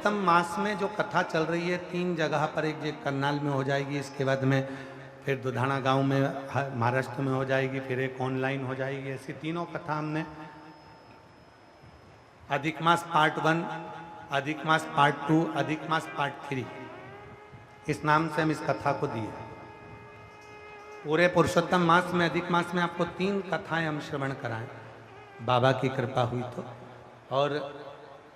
पुरुषोत्तम मास में जो कथा चल रही है 3 जगह पर, एक जो करनाल में हो जाएगी, इसके बाद में फिर दुधाना गांव में महाराष्ट्र में हो जाएगी, फिर एक ऑनलाइन हो जाएगी। ऐसी तीनों कथा हमने अधिक मास पार्ट 1, अधिक मास पार्ट 2, अधिक मास पार्ट 3, इस नाम से हम इस कथा को दिए। पूरे पुरुषोत्तम मास में, अधिक मास में आपको 3 कथाएं हम श्रवण कराएं, बाबा की कृपा हुई तो। और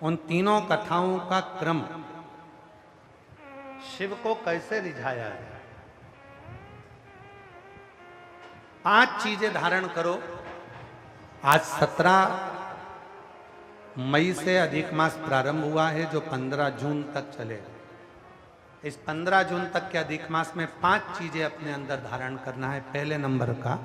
उन तीनों कथाओं का क्रम, शिव को कैसे रिझाया है। 5 चीजें धारण करो। आज 17 मई से अधिक मास प्रारंभ हुआ है, जो 15 जून तक चलेगा। इस 15 जून तक के अधिक मास में 5 चीजें अपने अंदर धारण करना है। पहले नंबर का,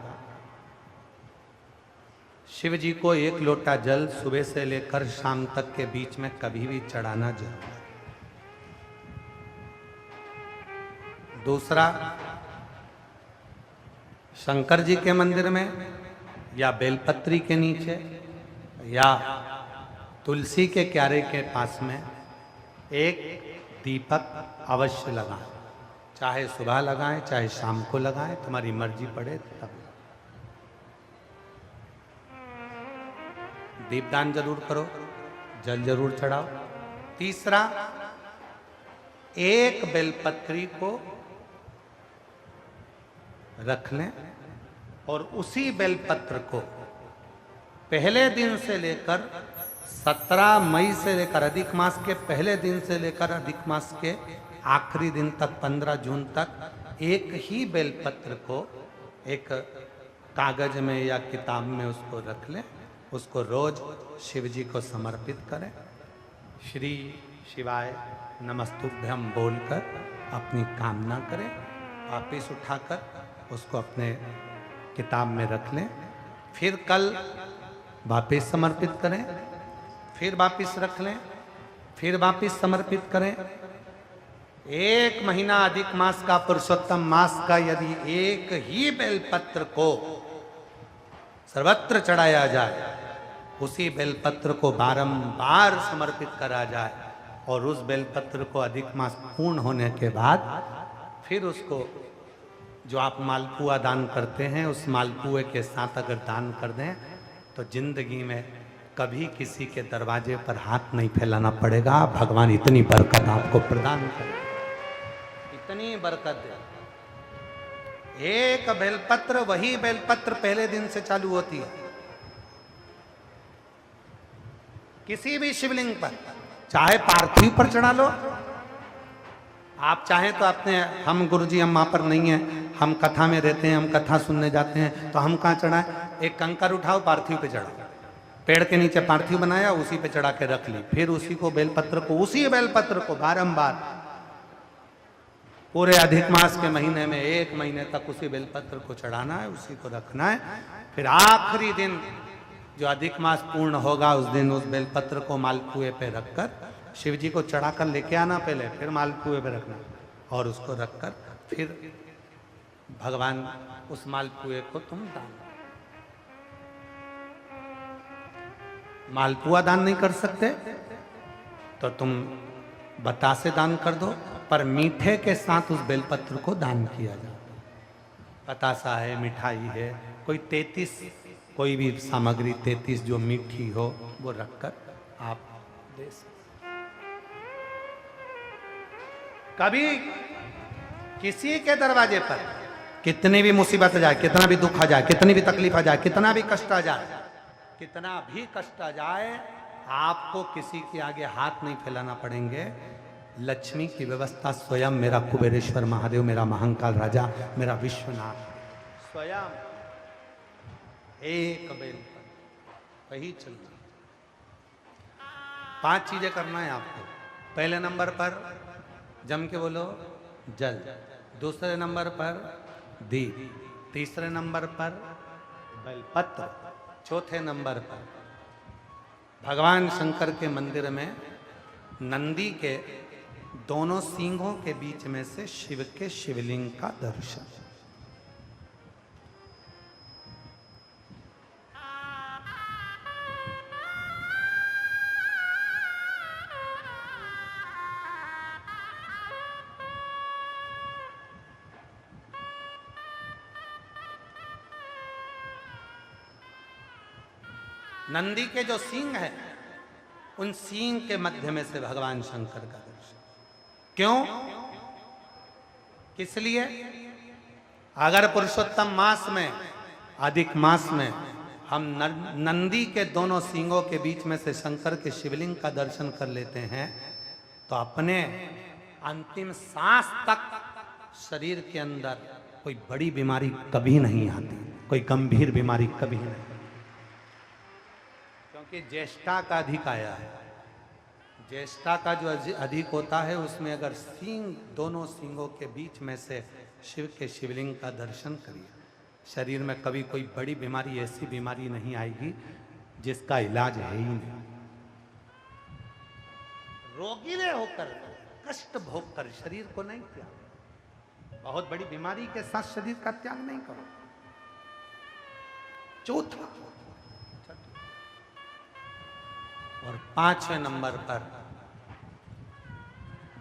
शिव जी को 1 लोटा जल सुबह से लेकर शाम तक के बीच में कभी भी चढ़ाना जरूर। दूसरा, शंकर जी के मंदिर में या बेलपत्री के नीचे या तुलसी के क्यारे के पास में एक दीपक अवश्य लगाएं। चाहे सुबह लगाएं, चाहे शाम को लगाएं, तुम्हारी मर्जी पड़े तब। दीपदान जरूर करो, जल जरूर चढ़ाओ। तीसरा, एक बेलपत्री को रख लें और उसी बेलपत्र को पहले दिन से लेकर 17 मई से लेकर, अधिक मास के पहले दिन से लेकर अधिक मास के आखिरी दिन तक 15 जून तक एक ही बेलपत्र को एक कागज में या किताब में उसको रख लें। उसको रोज शिव जी को समर्पित करें। श्री शिवाय नमस्तुभ्यम बोलकर अपनी कामना करें। वापिस उठाकर उसको अपने किताब में रख लें। फिर कल वापिस समर्पित करें, फिर वापिस रख लें, फिर वापिस समर्पित करें। 1 महीना अधिक मास का, पुरुषोत्तम मास का, यदि एक ही बेलपत्र को सर्वत्र चढ़ाया जाए, उसी बेलपत्र को बारंबार समर्पित करा जाए और उस बेलपत्र को अधिक मास पूर्ण होने के बाद फिर उसको, जो आप मालपुआ दान करते हैं, उस मालपुए के साथ अगर दान कर दें तो जिंदगी में कभी किसी के दरवाजे पर हाथ नहीं फैलाना पड़ेगा। भगवान इतनी बरकत आपको प्रदान करे, इतनी बरकत दे। एक बेलपत्र, वही बेलपत्र पहले दिन से चालू होती है। किसी भी शिवलिंग पर, चाहे पार्थिव पर चढ़ा लो, आप चाहें तो अपने, हम गुरुजी हम वहां पर नहीं है, हम कथा में रहते हैं, हम कथा सुनने जाते हैं, तो हम कहाँ चढ़ाएं? एक कंकर उठाओ, पार्थिव पे चढ़ाओ। पेड़ के नीचे पार्थिव बनाया, उसी पे चढ़ा के रख ली। फिर उसी को बेलपत्र को, उसी बेलपत्र को बारंबार पूरे अधिक मास के महीने में 1 महीने तक उसी बेलपत्र को चढ़ाना है, उसी को रखना है। फिर आखिरी दिन जो अधिक मास पूर्ण होगा, उस दिन उस बेलपत्र को मालपुए पे रखकर शिव जी को चढ़ाकर लेके आना पहले, फिर मालपुए पे रखना और उसको रखकर फिर भगवान उस मालपुए को तुम दान। मालपुआ दान नहीं कर सकते तो तुम बतासे दान कर दो, पर मीठे के साथ उस बेलपत्र को दान किया जाता है। बतासा है, मिठाई है, कोई 33 कोई भी सामग्री 33 जो मीठी हो वो रखकर आप दे सकते। कभी किसी के दरवाजे पर कितनी भी मुसीबत आ जाए, कितना भी दुख आ जाए, कितनी भी तकलीफ आ जाए, कितना भी कष्ट आ जाए, कितना भी कष्ट आ जाए, आपको किसी के आगे हाथ नहीं फैलाना पड़ेंगे। लक्ष्मी की व्यवस्था स्वयं मेरा कुबेरेश्वर महादेव, मेरा महाकाल राजा, मेरा विश्वनाथ स्वयं एक बेल पर वही चलती। 5 चीजें करना है आपको। पहले नंबर पर जम के बोलो जल, दूसरे नंबर पर दीप, तीसरे नंबर पर बेलपत्र, चौथे नंबर पर भगवान शंकर के मंदिर में नंदी के दोनों सींगों के बीच में से शिव के शिवलिंग का दर्शन। नंदी के जो सींग है, उन सींग के मध्य में से भगवान शंकर का दर्शन। क्यों? किस लिए? अगर पुरुषोत्तम मास में, अधिक मास में हम नंदी के दोनों सींगों के बीच में से शंकर के शिवलिंग का दर्शन कर लेते हैं, तो अपने अंतिम सांस तक शरीर के अंदर कोई बड़ी बीमारी कभी नहीं आती, कोई गंभीर बीमारी कभी नहीं, क्योंकि ज्येष्ठा का अधिक आया है। ज्येष्ठा का जो अधिक होता है, उसमें अगर सींग, दोनों सींगों के बीच में से शिव के शिवलिंग का दर्शन करिए, शरीर में कभी कोई बड़ी बीमारी, ऐसी बीमारी नहीं आएगी जिसका इलाज है ही नहीं। रोगी ने होकर, कष्ट भोग कर शरीर को नहीं त्याग, बहुत बड़ी बीमारी के साथ शरीर का त्याग नहीं करो। चौथा और 5वें नंबर पर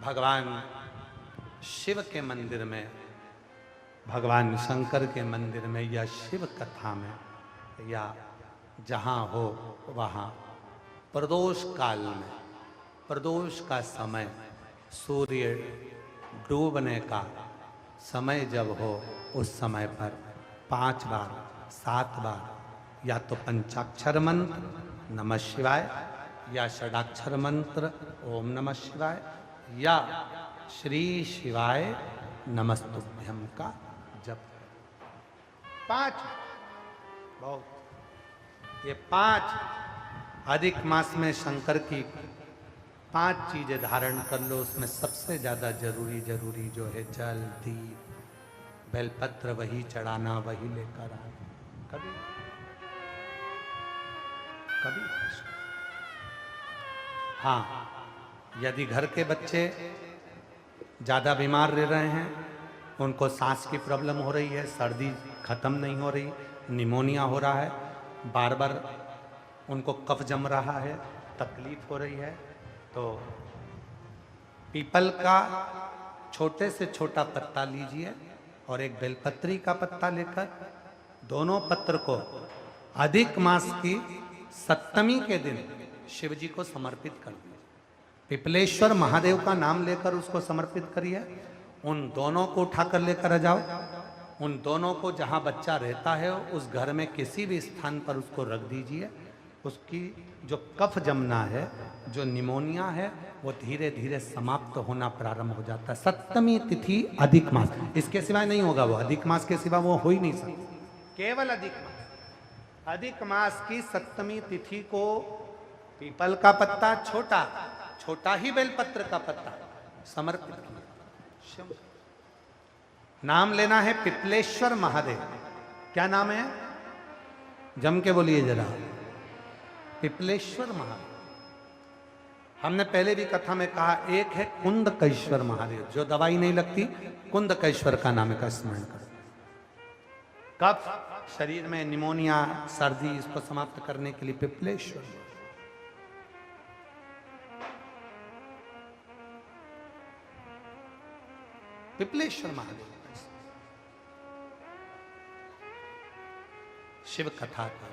भगवान शिव के मंदिर में, भगवान शंकर के मंदिर में या शिव कथा में या जहाँ हो वहाँ प्रदोष काल में, प्रदोष का समय, सूर्य डूबने का समय जब हो, उस समय पर 5 बार 7 बार या तो पंचाक्षर मंत्र नमः शिवाय, या षडाक्षर मंत्र ओम नमः शिवाय, या श्री शिवाय नमस्तुभ्यं का जप। 5 बहुत, ये 5 अधिक मास में शंकर की 5 चीजें धारण कर लो। उसमें सबसे ज्यादा जरूरी जो है जल, दीप, बेलपत्र, वही चढ़ाना, वही लेकर आना। कभी कभी हाँ, यदि घर के बच्चे ज़्यादा बीमार रह रहे हैं, उनको सांस की प्रॉब्लम हो रही है, सर्दी खत्म नहीं हो रही, निमोनिया हो रहा है, बार बार उनको कफ जम रहा है, तकलीफ हो रही है, तो पीपल का छोटे से छोटा पत्ता लीजिए और एक बेलपत्री का पत्ता लेकर दोनों पत्र को अधिक मास की 7वीं के दिन शिव जी को समर्पित कर दीजिए। पिपलेश्वर महादेव का नाम लेकर उसको समर्पित करिए। उन दोनों को उठाकर लेकर आ जाओ। उन दोनों को जहाँ बच्चा रहता है उस घर में किसी भी स्थान पर उसको रख दीजिए। उसकी जो कफ जमना है, जो निमोनिया है, वो धीरे धीरे समाप्त होना प्रारंभ हो जाता है। 7वीं तिथि अधिक मास, इसके सिवाय नहीं होगा वो, अधिक मास के सिवा वो हो ही नहीं सकता, केवल अधिक मास। अधिक मास की 7वीं तिथि को पीपल का पत्ता, छोटा ही बेलपत्र का पत्ता समर्पित किया। नाम लेना है पिपलेश्वर महादेव। क्या नाम है? जम के बोलिए जरा, पिपलेश्वर महादेव। हमने पहले भी कथा में कहा, एक है कुंदकेश्वर महादेव, जो दवाई नहीं लगती, कुंदकेश्वर का नाम का स्मरण करो। कफ शरीर में, निमोनिया, सर्दी, इसको समाप्त करने के लिए पिपलेश्वर। पिपलेश्वर महादेव शिव कथा का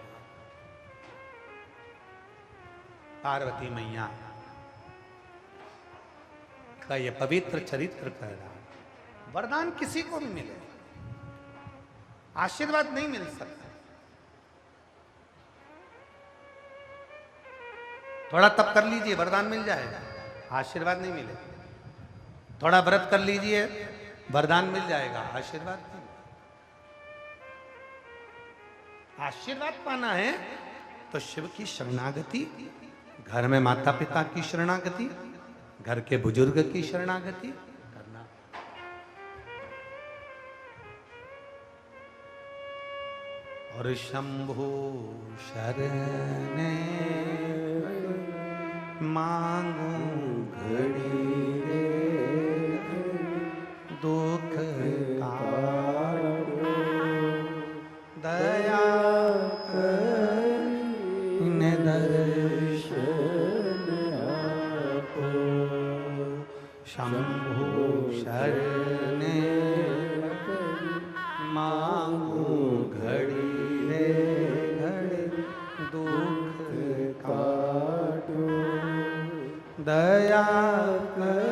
पार्वती मैया का ये पवित्र चरित्र कह रहा है। वरदान किसी को भी मिले, आशीर्वाद नहीं मिल सकता। थोड़ा तप कर लीजिए, वरदान मिल जाएगा, आशीर्वाद नहीं मिले। थोड़ा व्रत कर लीजिए, वरदान मिल जाएगा, आशीर्वाद नहीं। आशीर्वाद पाना है तो शिव की शरणागति, घर में माता पिता की शरणागति, घर के बुजुर्ग की शरणागति करना। और शंभु शरणे मांगू घड़ी दुख काटो, दया कर दर्शन आपो। शंभु शरणे मांगू घड़ी रे घड़ी दुख काटो दया कर